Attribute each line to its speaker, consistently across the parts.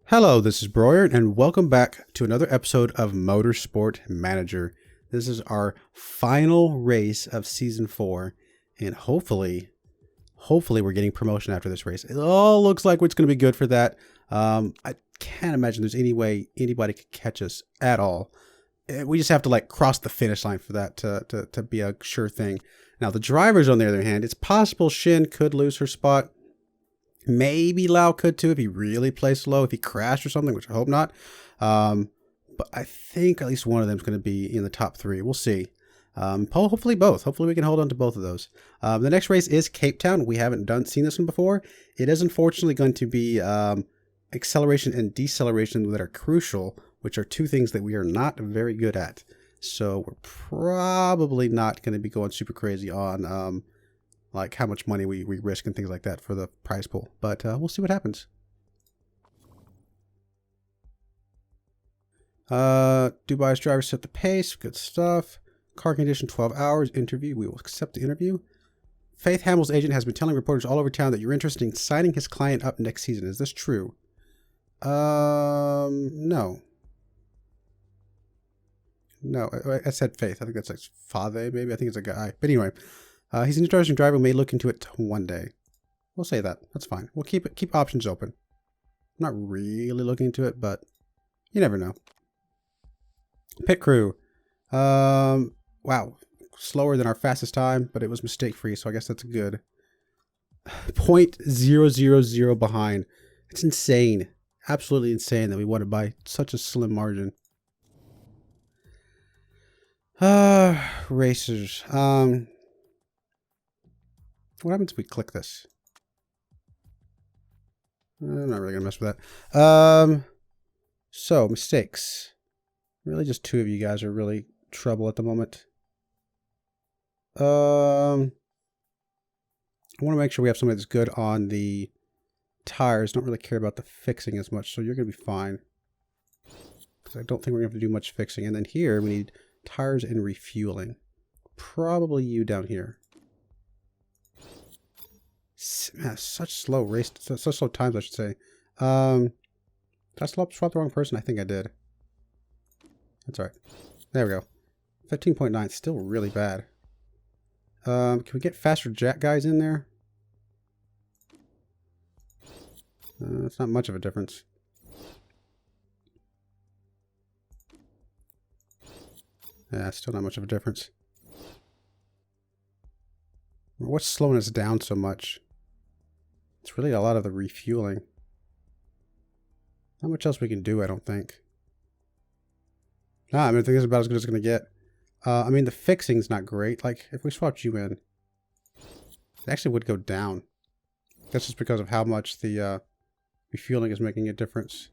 Speaker 1: Hello, this is Broyar, and welcome back to another episode of Motorsport Manager. This is our final race of Season 4, and hopefully we're getting promotion after this race. It all looks like it's going to be good for that. I can't imagine there's any way anybody could catch us at all. We just have to cross the finish line for that to be a sure thing. Now, the drivers, on the other hand, it's possible Shin could lose her spot. Maybe Lau could too if he really plays slow, if he crashed or something, which I hope not. But I think at least one of them is going to be in the top 3. We'll see. Hopefully both. Hopefully we can hold on to both of those. The next race is Cape Town. We haven't seen this one before. It is unfortunately going to be acceleration and deceleration that are crucial, which are two things that we are not very good at. So we're probably not going to be going super crazy on how much money we risk and things like that for the prize pool. But we'll see what happens. Dubai's driver set the pace. Good stuff. Car condition 12 hours. Interview. We will accept the interview. Faith Hamill's agent has been telling reporters all over town that you're interested in signing his client up next season. Is this true? No. No, I said Faith. I think that's Fave, maybe. I think it's a guy. But anyway. He's an interesting driver. We may look into it one day. We'll say that. That's fine. We'll keep options open. I'm not really looking into it, but you never know. Pit crew. Wow. Slower than our fastest time, but it was mistake free, so I guess that's good. 0.000 behind. It's insane. Absolutely insane that we won it by such a slim margin. Racers. What happens if we click this? I'm not really going to mess with that. So, mistakes. Really just two of you guys are really trouble at the moment. I want to make sure we have somebody that's good on the tires. Don't really care about the fixing as much, so you're going to be fine. Because I don't think we're going to have to do much fixing. And then here, we need tires and refueling. Probably you down here. Man, such slow race, such slow times, I should say. Did I swap the wrong person? I think I did. That's all right. There we go. 15.9, still really bad. Can we get faster jack guys in there? It's not much of a difference. Yeah, still not much of a difference. What's slowing us down so much? It's really a lot of the refueling. Not much else we can do, I don't think. I mean, I think it's about as good as it's going to get. I mean, the fixing's not great. Like, if we swapped you in, it actually would go down. That's just because of how much the refueling is making a difference.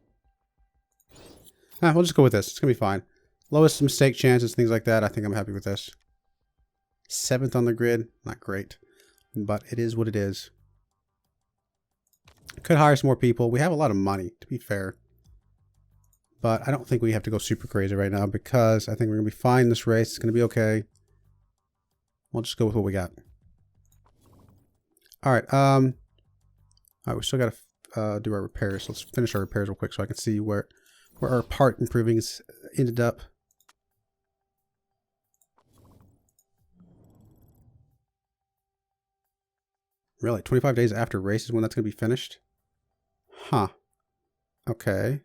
Speaker 1: We'll just go with this. It's going to be fine. Lowest mistake chances, things like that. I think I'm happy with this. 7th on the grid. Not great. But it is what it is. Could hire some more people. We have a lot of money, to be fair. But I don't think we have to go super crazy right now because I think we're going to be fine this race. It's going to be okay. We'll just go with what we got. All right. All right, we still got to do our repairs. Let's finish our repairs real quick so I can see where our part improvings ended up. Really? 25 days after race is when that's going to be finished? Huh. Okay.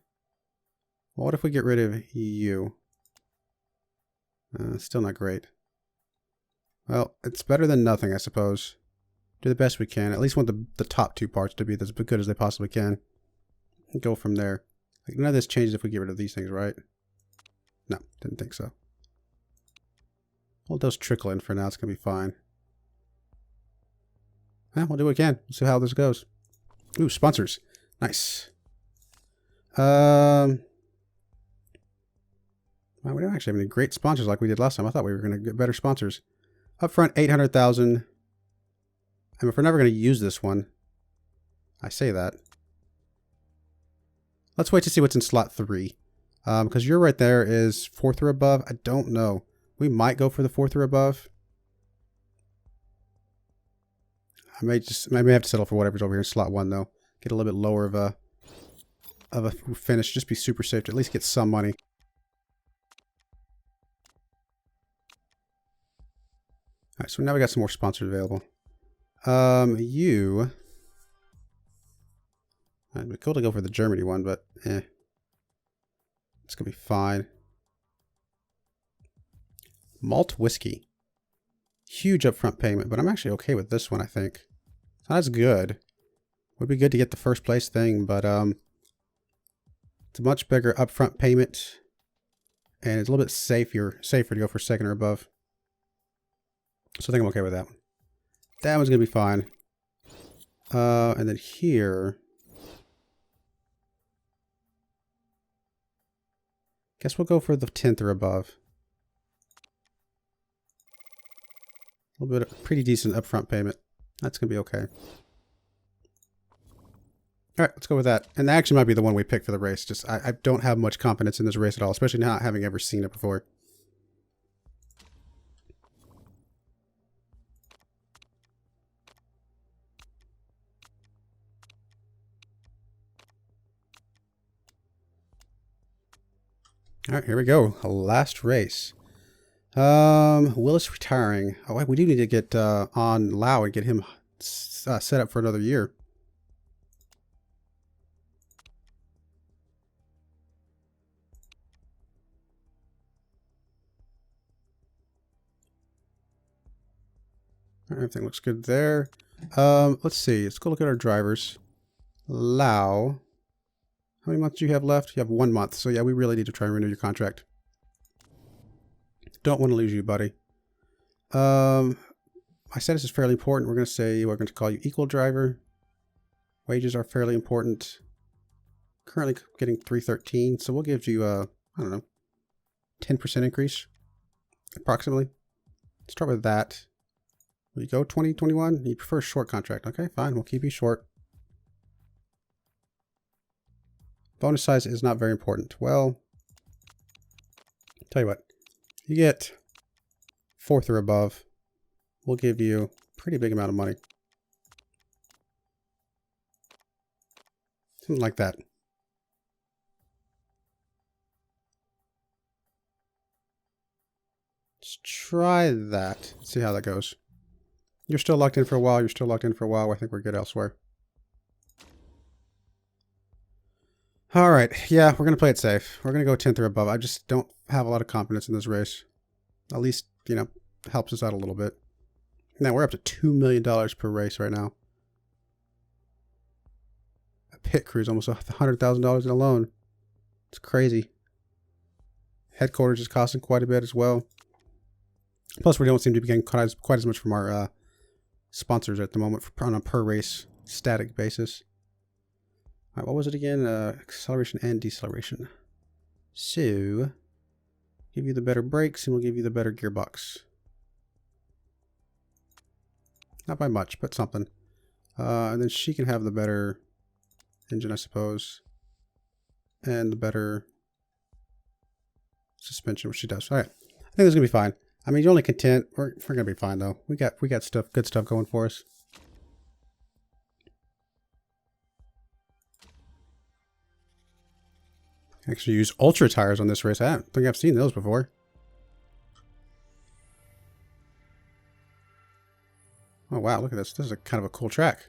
Speaker 1: Well, what if we get rid of you? Still not great. Well, it's better than nothing, I suppose. Do the best we can. At least want the top 2 parts to be as good as they possibly can. And go from there. Like, none of this changes if we get rid of these things, right? No, didn't think so. Well, those trickle in for now. It's going to be fine. We'll do what we can. We'll see how this goes. Ooh, sponsors. Nice. Well, we don't actually have any great sponsors like we did last time. I thought we were going to get better sponsors. Up front, 800,000. I mean, if we're never going to use this one, I say that. Let's wait to see what's in slot 3. Because your right there is 4th or above. I don't know. We might go for the 4th or above. I may have to settle for whatever's over here in slot 1 though. Get a little bit lower of a of a finish. Just be super safe to at least get some money. All right, so now we got some more sponsors available. It'd be cool to go for the Germany one, but it's gonna be fine. Malt whiskey. Huge upfront payment, but I'm actually okay with this one, I think. So that's good. Would be good to get the first place thing, but it's a much bigger upfront payment, and it's a little bit safer to go for second or above. So I think I'm okay with that one. That one's gonna be fine. And then here, guess we'll go for the 10th or above. A little bit of pretty decent upfront payment. That's gonna be okay. All right, let's go with that. And that actually might be the one we pick for the race. Just I don't have much confidence in this race at all, especially not having ever seen it before. All right, here we go. Last race. Willis retiring. Oh, we do need to get on Lau and get him set up for another year. Everything looks good there. Let's see. Let's go look at our drivers. Lau. How many months do you have left? You have 1 month. So yeah, we really need to try and renew your contract. Don't want to lose you, buddy. My status is fairly important. We're going to say we're going to call you equal driver. Wages are fairly important. Currently getting 313. So we'll give you I don't know, 10% increase approximately. Start with that. Will you go 2021? You prefer a short contract. Okay, fine. We'll keep you short. Bonus size is not very important. Well, tell you what, you get 4th or above. We'll give you a pretty big amount of money. Something like that. Let's try that. See how that goes. You're still locked in for a while. You're still locked in for a while. I think we're good elsewhere. All right. Yeah, we're going to play it safe. We're going to go 10th or above. I just don't have a lot of confidence in this race. At least, you know, helps us out a little bit. Now, we're up to $2 million per race right now. A pit crew's almost $100,000 in a loan. It's crazy. Headquarters is costing quite a bit as well. Plus, we don't seem to be getting quite as much from our sponsors at the moment on a per race static basis. All right, what was it again? Acceleration and deceleration. So, give you the better brakes and we'll give you the better gearbox. Not by much, but something. And then she can have the better engine, I suppose. And the better suspension, which she does. All right. I think this is going to be fine. I mean, you're only content. We're going to be fine, though. We got good stuff going for us. Actually use ultra tires on this race. I don't think I've seen those before. Oh, wow. Look at this. This is a kind of a cool track.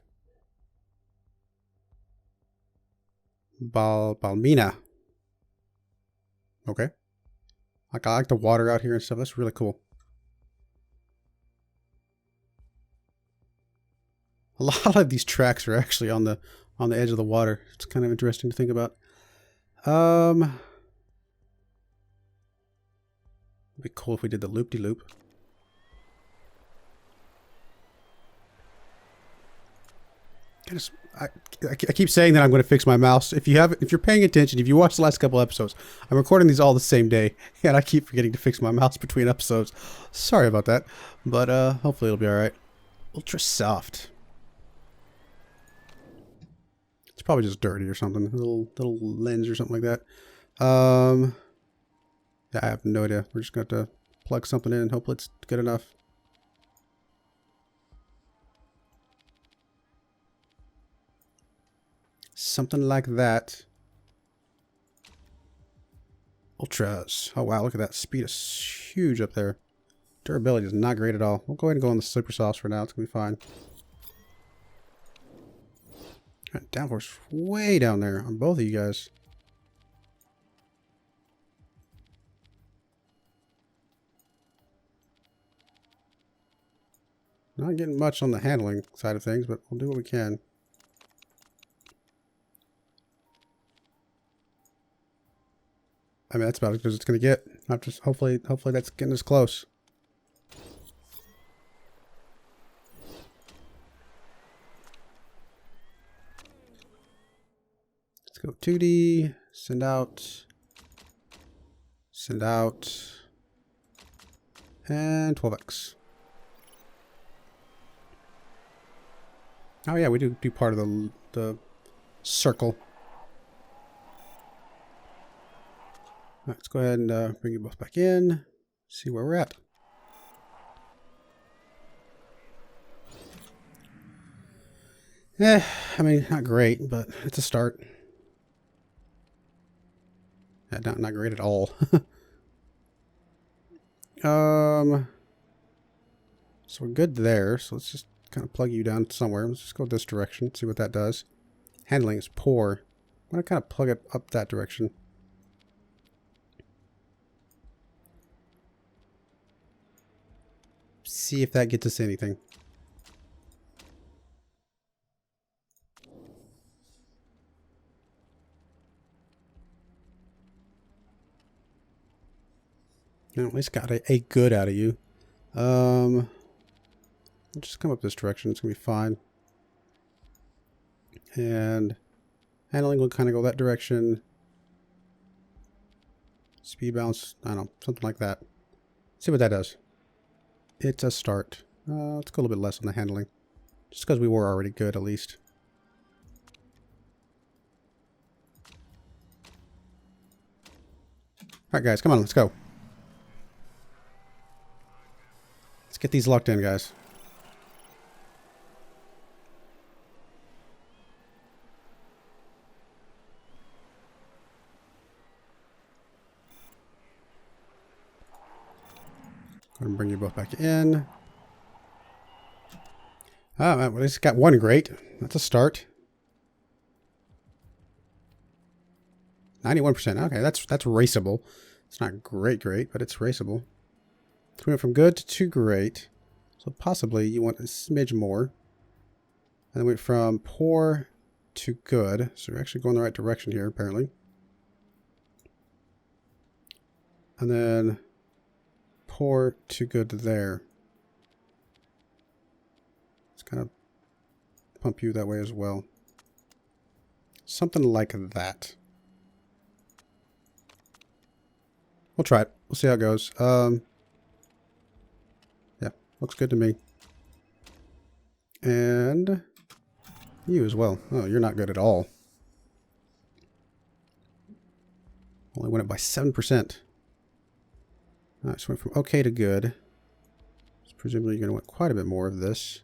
Speaker 1: Balmina. Okay. I like the water out here and stuff. That's really cool. A lot of these tracks are actually on the edge of the water. It's kind of interesting to think about. It'd be cool if we did the loop-de-loop. I keep saying that I'm going to fix my mouse. If you're paying attention, if you watch the last couple episodes, I'm recording these all the same day, and I keep forgetting to fix my mouse between episodes. Sorry about that, but hopefully it'll be all right. Ultra soft. It's probably just dirty or something. A little lens or something like that. Yeah, I have no idea. We're just going to have to plug something in and hopefully it's good enough. Something like that. Ultras. Oh wow, look at that. Speed is huge up there. Durability is not great at all. We'll go ahead and go on the super sauce for now. It's going to be fine. Right, downforce way down there on both of you guys. Not getting much on the handling side of things, but we'll do what we can. I mean, that's about as good as it's going to get. I'm just hopefully that's getting us close. Let's go 2D, send out, and 12x. Oh yeah, we do part of the circle. All right, let's go ahead and bring you both back in. See where we're at. I mean, not great, but it's a start. Yeah, not great at all. So we're good there. So let's just kind of plug you down somewhere. Let's just go this direction, see what that does. Handling is poor. I'm going to kind of plug it up that direction. See if that gets us anything. At least got a good out of you. Just come up this direction. It's going to be fine. And handling will kind of go that direction. Speed balance, I don't know, something like that. See what that does. It's a start. Let's go a little bit less on the handling. Just because we were already good, at least. Alright, guys, come on, let's go. Let's get these locked in, guys. Go ahead and bring you both back in. Oh, well, at least got one great. That's a start. 91%. Okay, that's raceable. It's not great, but it's raceable. So we went from good to great. So possibly you want a smidge more. And then we went from poor to good. So we're actually going the right direction here, apparently. And then poor to good there. Let's kind of pump you that way as well. Something like that. We'll try it. We'll see how it goes. Yeah, looks good to me. And you as well. Oh, you're not good at all. Only went up by 7%. Alright, so went from okay to good. So presumably you're going to want quite a bit more of this.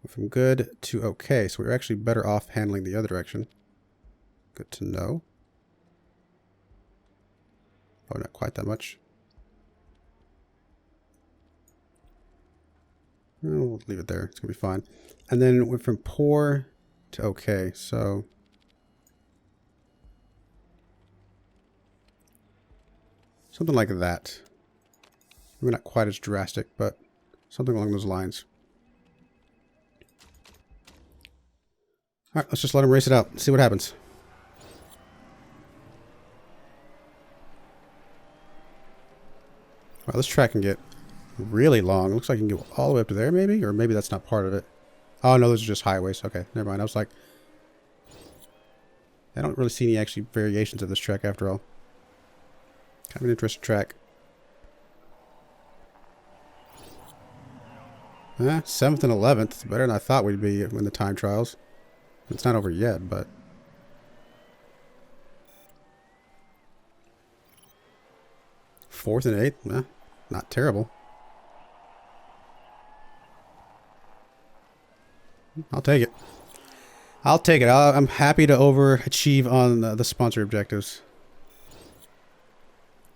Speaker 1: Went from good to okay, so we're actually better off handling the other direction. Good to know. Oh, not quite that much. We'll leave it there. It's going to be fine. And then it went from poor to okay, so something like that. Maybe not quite as drastic, but something along those lines. All right, let's just let him race it out. See what happens. Wow, this track can get really long. It looks like you can go all the way up to there, maybe? Or maybe that's not part of it. Oh, no, those are just highways. Okay, never mind. I was like, I don't really see any actually variations of this track after all. Kind of an interesting track. 7th and 11th. Better than I thought we'd be in the time trials. It's not over yet, but 4th and 8th, not terrible. I'll take it. I'll take it. I'm happy to overachieve on the sponsor objectives.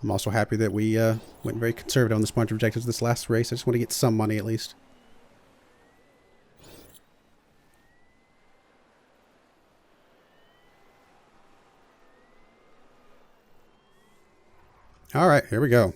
Speaker 1: I'm also happy that we went very conservative on the sponsor objectives this last race. I just want to get some money at least. All right, here we go.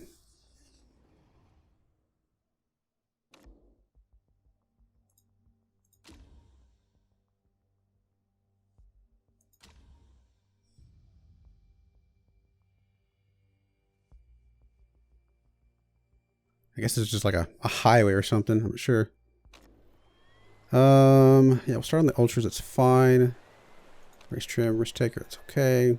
Speaker 1: I guess it's just like a highway or something. I'm not sure. Yeah, we'll start on the ultras. It's fine. Race trim, risk taker. It's okay.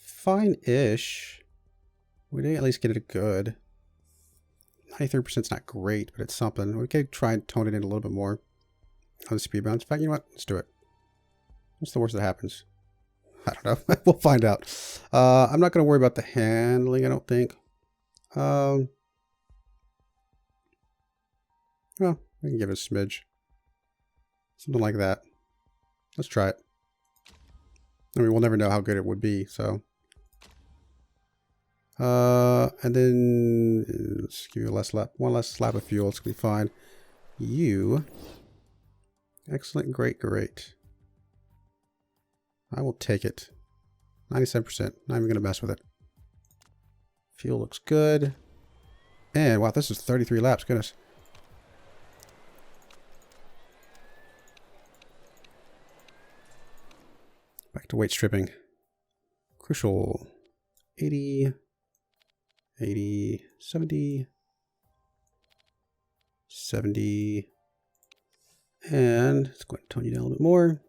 Speaker 1: Fine-ish. We didn't at least get it good. 93% is not great, but it's something. We could try and tone it in a little bit more on the speed bounce. In fact, you know what? Let's do it. What's the worst that happens? I don't know. We'll find out. I'm not going to worry about the handling, I don't think. Well, we can give it a smidge. Something like that. Let's try it. I mean, we'll never know how good it would be, so. And then let's give you one less slab of fuel. It's gonna be fine. You, excellent, great, great. I will take it. 97%. Not even gonna mess with it. Fuel looks good. And wow, this is 33 laps. Goodness. Back to weight stripping. Crucial. 80. 80, 70, 70, and let's go ahead and tone you down a little bit more.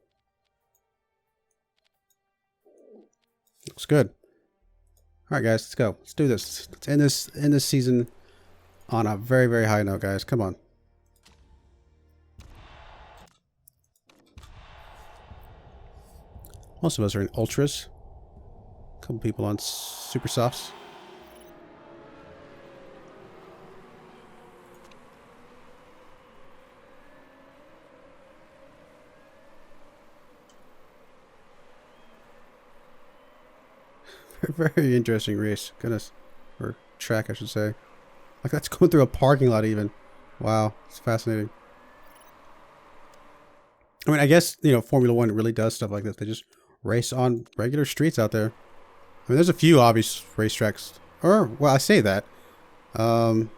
Speaker 1: Looks good. All right, guys, let's go. Let's do this. Let's end this season on a very, very high note, guys. Come on. Most of us are in ultras. A couple people on super softs. Very interesting race. Goodness. Or track, I should say. Like, that's going through a parking lot even. Wow. It's fascinating. I mean, I guess, you know, Formula One really does stuff like this. They just race on regular streets out there. I mean, there's a few obvious racetracks. Or, well, I say that. I mean,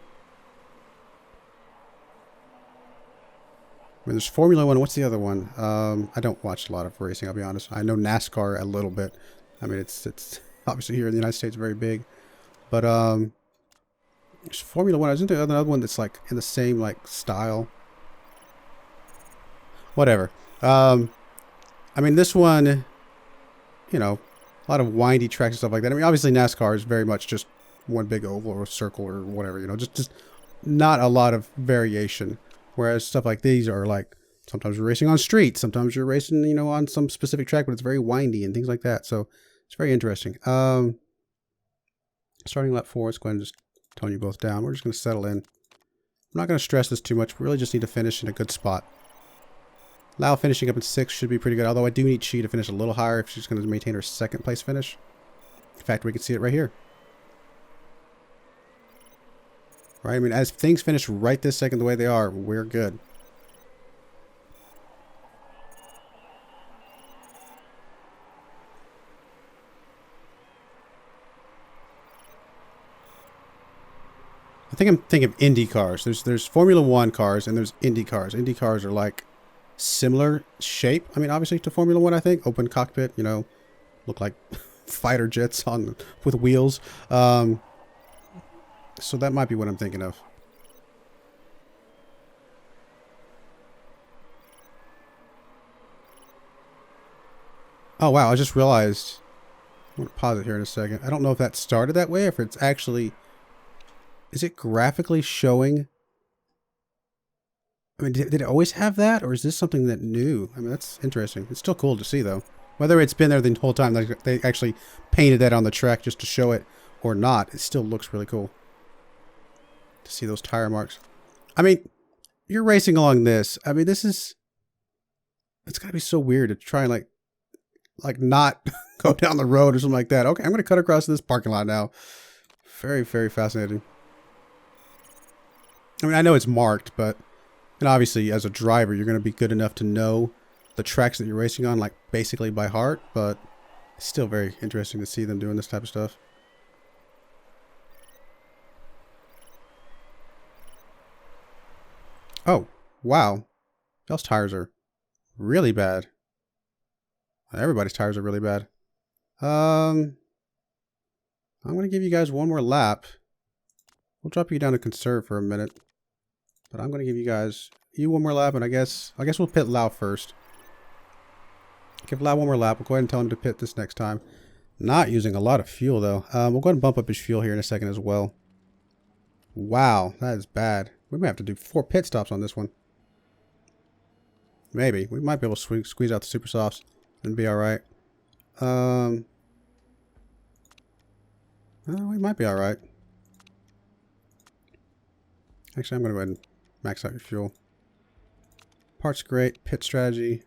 Speaker 1: there's Formula One. What's the other one? I don't watch a lot of racing, I'll be honest. I know NASCAR a little bit. I mean, it's obviously here in the United States very big. But there's Formula One. Isn't there another one that's like in the same like style? Whatever. I mean, this one, you know, a lot of windy tracks and stuff like that. I mean, obviously NASCAR is very much just one big oval or circle or whatever, you know, just not a lot of variation. Whereas stuff like these are like, sometimes you're racing on streets, sometimes you're racing, you know, on some specific track, but it's very windy and things like that. So it's very interesting. Starting lap 4, let's go ahead and just tone you both down. We're just going to settle in. I'm not going to stress this too much. We really just need to finish in a good spot. Lau finishing up in 6 should be pretty good, although I do need Chi to finish a little higher if she's going to maintain her 2nd place finish. In fact, we can see it right here. Right? I mean, as things finish right this second the way they are, we're good. I think I'm thinking of Indy cars. There's Formula One cars and there's Indy cars. Indy cars are like similar shape. I mean, obviously to Formula One, I think open cockpit. You know, look like fighter jets on with wheels. So that might be what I'm thinking of. Oh wow! I just realized. I'm gonna pause it here in a second. I don't know if that started that way, or if it's actually. Is it graphically showing? I mean, did it always have that? Or is this something that new? I mean, that's interesting. It's still cool to see, though. Whether it's been there the whole time, like they actually painted that on the track just to show it or not, it still looks really cool. to see those tire marks. I mean, you're racing along this. I mean, it's gotta be so weird to try and like not go down the road or something like that. Okay, I'm gonna cut across this parking lot now. Very, very fascinating. I mean, I know it's marked, but and obviously as a driver, you're gonna be good enough to know the tracks that you're racing on, like basically by heart, but it's still very interesting to see them doing this type of stuff. Oh, wow. Those tires are really bad. Everybody's tires are really bad. I'm going to give you guys one more lap. We'll drop you down to conserve for a minute. But I'm going to give you one more lap, and I guess we'll pit Lau first. Give Lau one more lap. We'll go ahead and tell him to pit this next time. Not using a lot of fuel, though. We'll go ahead and bump up his fuel here in a second as well. Wow, that is bad. We might have to do 4 pit stops on this one. Maybe. We might be able to squeeze out the super softs and be alright. We might be alright. Actually, I'm going to go ahead and max out your fuel. Parts great. Pit strategy.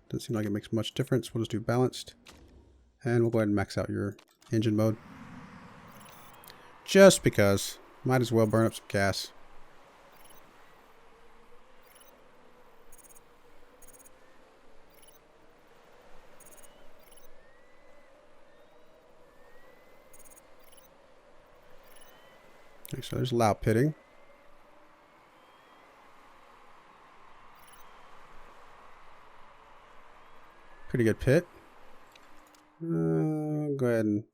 Speaker 1: Doesn't seem like it makes much difference. We'll just do balanced. And we'll go ahead and max out your engine mode. Just because. Might as well burn up some gas. Okay, so there's Lau pitting. Pretty good pit. Go ahead and,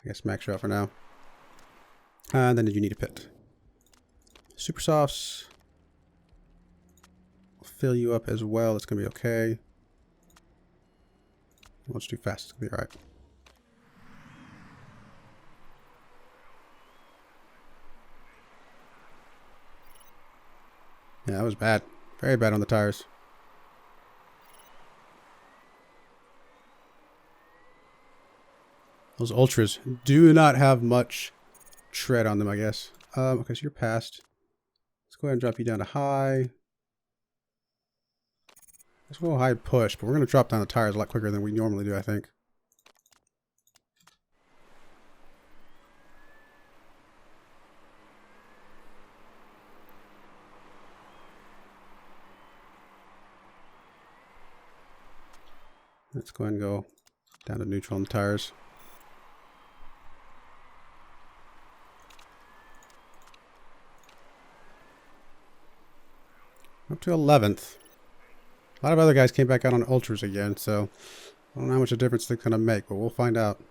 Speaker 1: I guess, max her out for now. And then you need a pit. Super softs. We'll fill you up as well. It's going to be okay. Let's do fast. It's going to be alright. Yeah, that was bad. Very bad on the tires. Those Ultras do not have much tread on them, I guess. Okay, so you're passed. Let's go ahead and drop you down to high. Let's go high push, but we're going to drop down the tires a lot quicker than we normally do, I think. Let's go ahead and go down to neutral on the tires. Up to 11th. A lot of other guys came back out on Ultras again, so I don't know how much of a difference they're going to make, but we'll find out.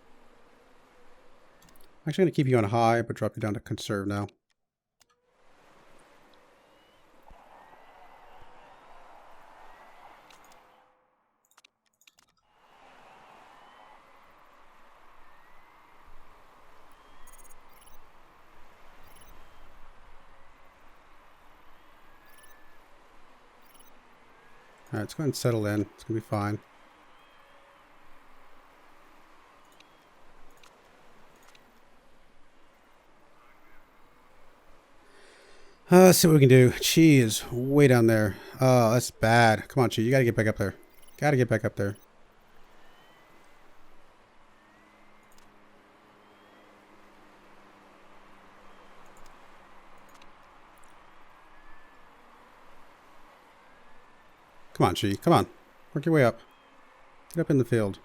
Speaker 1: I'm actually going to keep you on high, but drop you down to conserve now. Alright, let's go ahead and settle in. It's going to be fine. Let's see what we can do. Chi is way down there. Oh, that's bad. Come on, Chi. You got to get back up there. Got to get back up there. Come on, Chi. Come on. Work your way up. Get up in the field.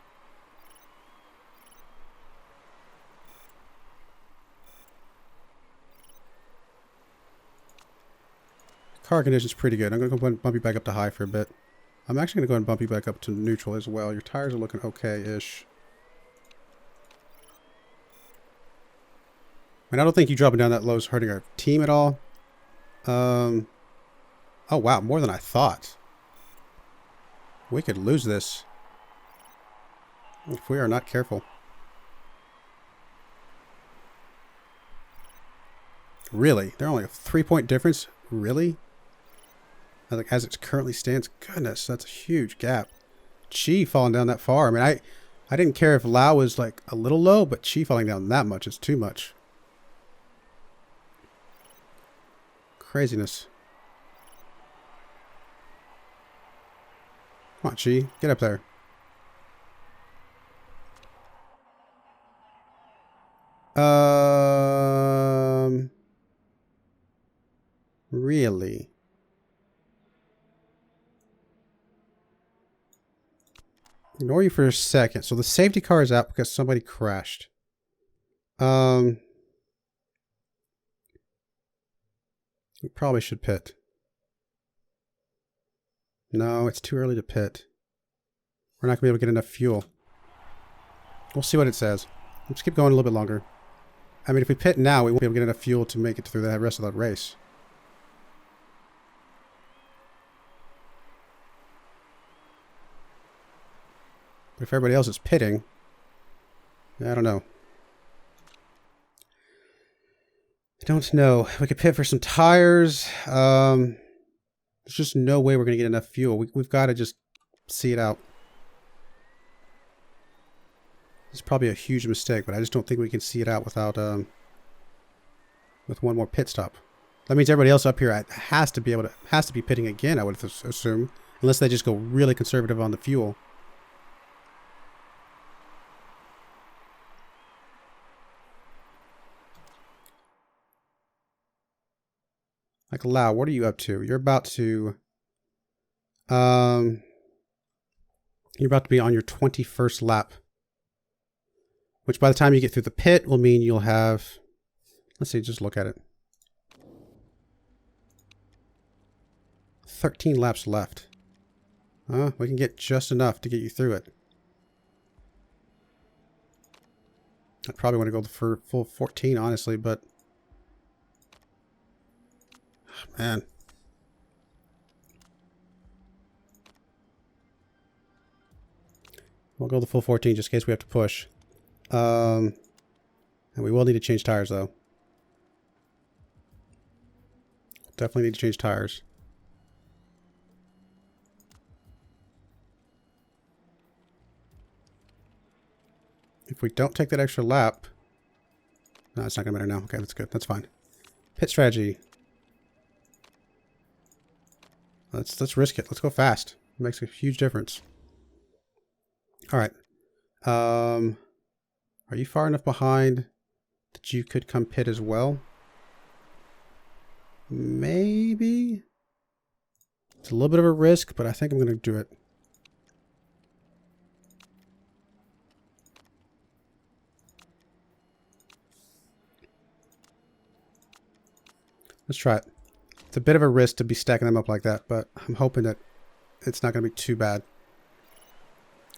Speaker 1: Car condition's pretty good. I'm going to go bump you back up to high for a bit. I'm actually going to go ahead and bump you back up to neutral as well. Your tires are looking okay-ish. And I don't think you dropping down that low is hurting our team at all. Oh, wow. More than I thought. We could lose this if we are not careful. Really? They're only a 3-point difference? Really? Like, as it currently stands? Goodness, that's a huge gap. Chi falling down that far. I mean, I didn't care if Lau was like a little low, but Chi falling down that much is too much. craziness. Come on, Chi. Get up there. Really? Ignore you for a second. So the safety car is out because somebody crashed. We probably should pit. No, it's too early to pit. We're not going to be able to get enough fuel. We'll see what it says. Let's keep going a little bit longer. I mean, if we pit now, we won't be able to get enough fuel to make it through the rest of the race. But if everybody else is pitting, I don't know. I don't know. We could pit for some tires. There's just no way we're going to get enough fuel. We've got to just see it out. It's probably a huge mistake, but I just don't think we can see it out without with one more pit stop. That means everybody else up here has to be pitting again, I would assume, unless they just go really conservative on the fuel. Like, Lau, what are you up to? You're about to be on your 21st lap. Which by the time you get through the pit will mean you'll have, let's see, just look at it. 13 laps left. We can get just enough to get you through it. I'd probably want to go for full 14, honestly, but man. We'll go the full 14 just in case we have to push. And we will need to change tires, though. Definitely need to change tires. If we don't take that extra lap... No, it's not going to matter now. Okay, that's good. That's fine. Pit strategy. Let's risk it. Let's go fast. It makes a huge difference. All right. Are you far enough behind that you could come pit as well? Maybe. It's a little bit of a risk, but I think I'm going to do it. Let's try it. It's a bit of a risk to be stacking them up like that, but I'm hoping that it's not going to be too bad.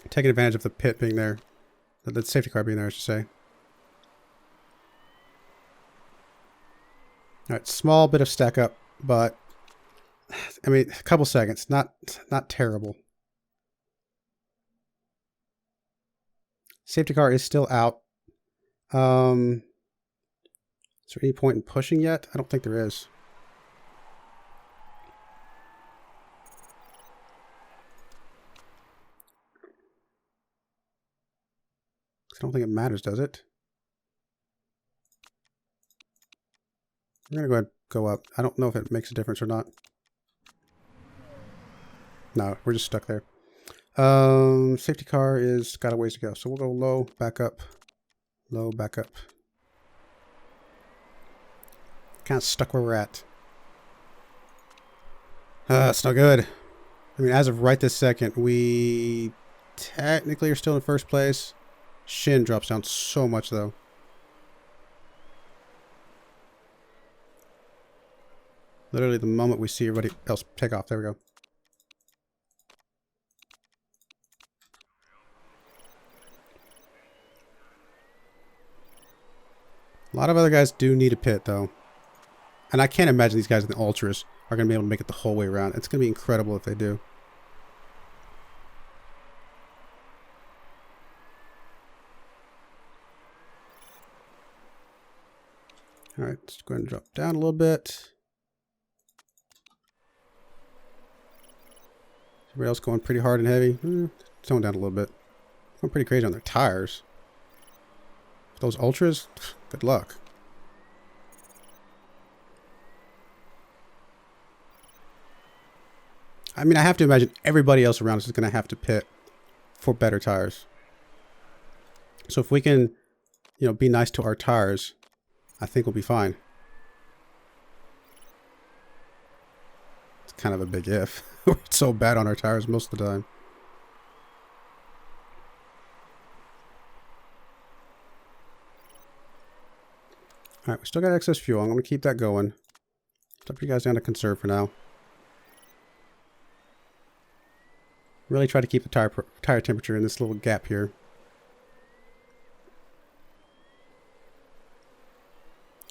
Speaker 1: Taking advantage of the pit being there. The safety car being there, I should say. Alright, small bit of stack up, but I mean, a couple seconds. Not terrible. Safety car is still out. Is there any point in pushing yet? I don't think there is. I don't think it matters, does it? I'm going to go ahead and go up. I don't know if it makes a difference or not. No, we're just stuck there. Safety car is got a ways to go. So we'll go low, back up. Low, back up. Kind of stuck where we're at. It's not good. I mean, as of right this second, we technically are still in first place. Shin drops down so much, though. Literally the moment we see everybody else take off. There we go. A lot of other guys do need a pit, though. And I can't imagine these guys in the Ultras are going to be able to make it the whole way around. It's going to be incredible if they do. All right, let's go ahead and drop down a little bit. Everybody else going pretty hard and heavy. Tone down a little bit. Going pretty crazy on their tires. Those Ultras, good luck. I mean, I have to imagine everybody else around us is going to have to pit for better tires. So if we can, you know, be nice to our tires, I think we'll be fine. It's kind of a big if. We're so bad on our tires most of the time. All right, we still got excess fuel. I'm going to keep that going. Stop you guys down to conserve for now. Really try to keep the tire temperature in this little gap here.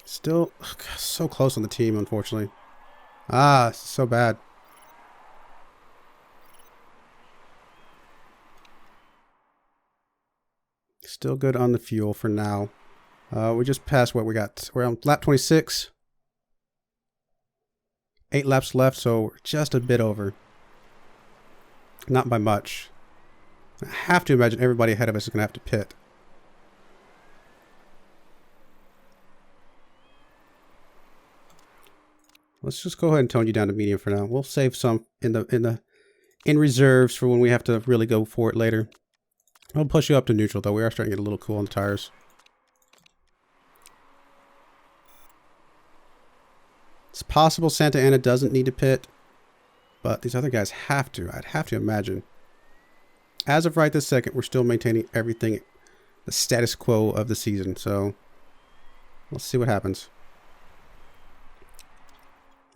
Speaker 1: Still so close on the team, unfortunately. Ah, so bad. Still good on the fuel for now. We just passed what we got. We're on lap 26. 8 laps left, so we're just a bit over. Not by much. I have to imagine everybody ahead of us is going to have to pit. Let's just go ahead and tone you down to medium for now. We'll save some in reserves for when we have to really go for it later. I'll push you up to neutral though. We are starting to get a little cool on the tires. It's possible Santa Ana doesn't need to pit, but these other guys have to. I'd have to imagine. As of right this second, we're still maintaining everything, the status quo of the season. So let's see what happens.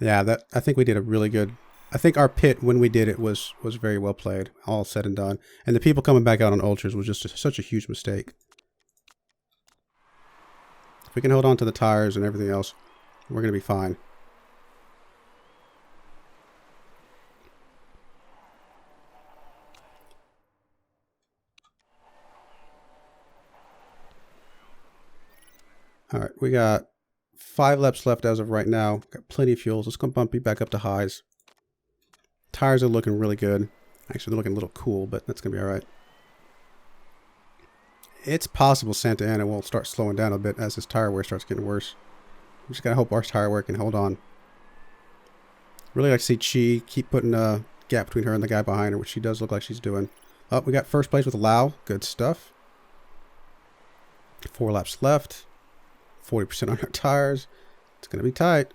Speaker 1: Yeah, I think we did a really good. I think our pit when we did it was very well played. All said and done, and the people coming back out on ultras was just such a huge mistake. If we can hold on to the tires and everything else, we're gonna be fine. All right, we got 5 laps left as of right now. Got plenty of fuels. Let's go bump you back up to highs. Tires are looking really good. Actually, they're looking a little cool, but that's going to be all right. It's possible Santa Ana will start slowing down a bit as his tire wear starts getting worse. We just got to hope our tire wear can hold on. Really like to see Chi keep putting a gap between her and the guy behind her, which she does look like she's doing. Oh, we got first place with Lau. Good stuff. 4 laps left. 40% on our tires. It's going to be tight.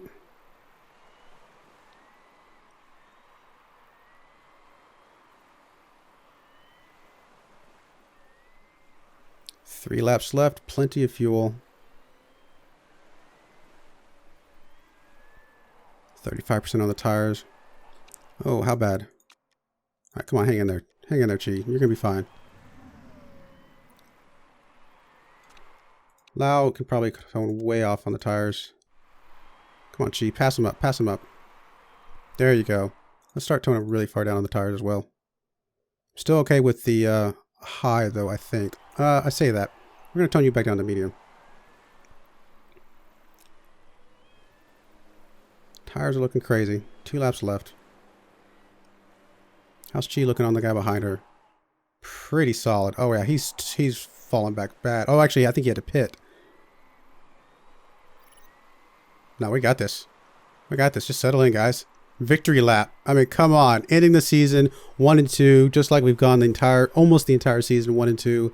Speaker 1: Three laps left. Plenty of fuel. 35% on the tires. Oh, how bad. All right, come on, hang in there. Hang in there, Chi. You're going to be fine. Lau can probably come way off on the tires. Come on, Chi. Pass him up. Pass him up. There you go. Let's start toning really far down on the tires as well. Still okay with the high, though, I think. I say that. We're going to tone you back down to medium. Tires are looking crazy. 2 laps left. How's Chi looking on the guy behind her? Pretty solid. Oh, yeah, he's falling back bad. Oh, actually, I think he had to pit. No, we got this. We got this. Just settle in, guys. Victory lap. I mean, come on. Ending the season 1 and 2, just like we've gone almost the entire season 1 and 2.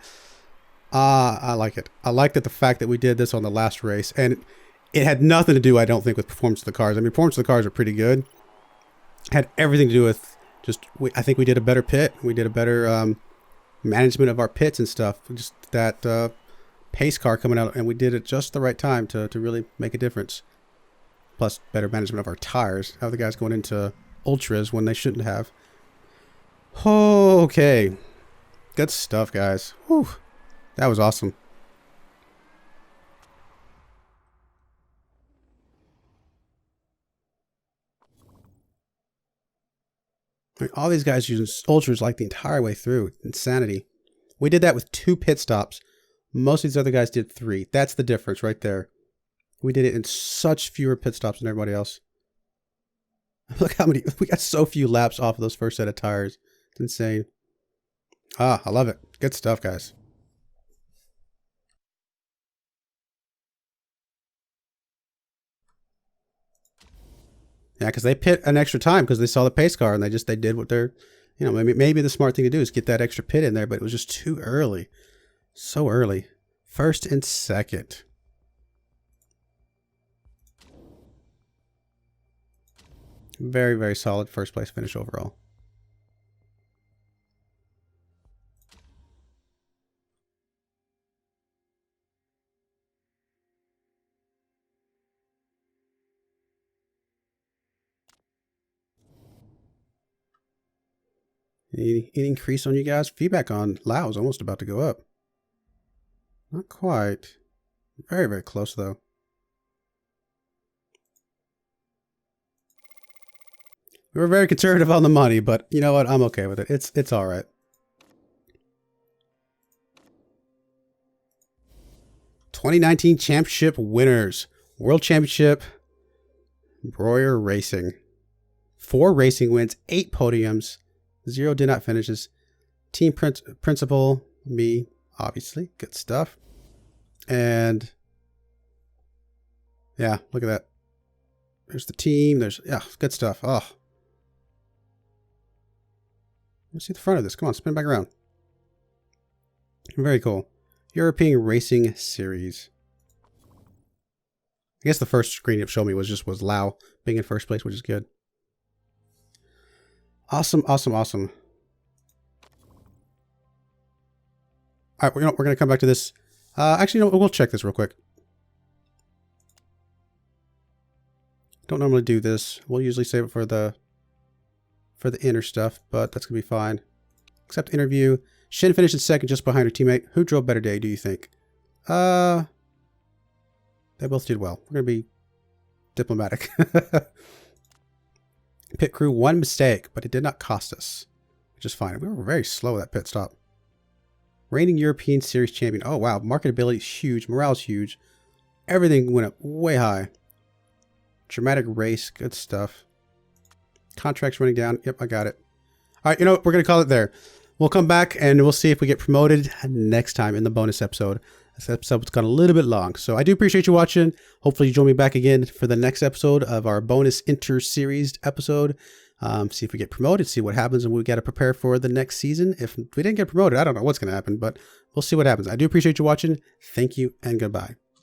Speaker 1: I like it. I like that the fact that we did this on the last race, and it had nothing to do, I don't think, with performance of the cars. I mean, performance of the cars are pretty good. It had everything to do with just, I think we did a better pit. We did a better management of our pits and stuff. Just that pace car coming out, and we did it just the right time to really make a difference. Plus better management of our tires. How the guys going into ultras when they shouldn't have. Okay. Good stuff, guys. Whew. That was awesome. I mean, all these guys using ultras like the entire way through. Insanity. We did that with 2 pit stops. Most of these other guys did 3. That's the difference right there. We did it in such fewer pit stops than everybody else. Look how many, we got so few laps off of those first set of tires. It's insane. I love it. Good stuff, guys. Yeah, because they pit an extra time because they saw the pace car and they did what they're, maybe the smart thing to do is get that extra pit in there, but it was just too early. So early. First and second. Very, very solid first place finish overall. Any increase on you guys? Feedback on Lao is almost about to go up. Not quite. Very, very close though. We were very conservative on the money, but you know what? I'm okay with it. It's all right. 2019 championship winners. World Championship, Broyar Racing. 4 racing wins, 8 podiums, 0 did not finishes. Team principal, me, obviously. Good stuff. And yeah, look at that. There's the team. There's, yeah, good stuff. Oh. Let's see the front of this. Come on, spin back around. Very cool. European Racing Series. I guess the first screen it showed me was Lau being in first place, which is good. Awesome, awesome, awesome. All right, we're going to come back to this. Actually, we'll check this real quick. Don't normally do this. We'll usually save it for the inner stuff, but that's going to be fine. Except interview. Shin finished in second just behind her teammate. Who drove better day, do you think? They both did well. We're going to be diplomatic. Pit crew, 1 mistake, but it did not cost us, which is fine. We were very slow at that pit stop. Reigning European Series champion. Oh, wow. Marketability is huge. Morale's huge. Everything went up way high. Dramatic race. Good stuff. Contracts running down. Yep, I got it. All right, you know what? We're going to call it there. We'll come back and we'll see if we get promoted next time in the bonus episode. This episode's gone a little bit long, so I do appreciate you watching. Hopefully you join me back again for the next episode of our bonus inter-series episode. See if we get promoted, see what happens, and we got to prepare for the next season. If we didn't get promoted, I don't know what's going to happen, but we'll see what happens. I do appreciate you watching. Thank you and goodbye.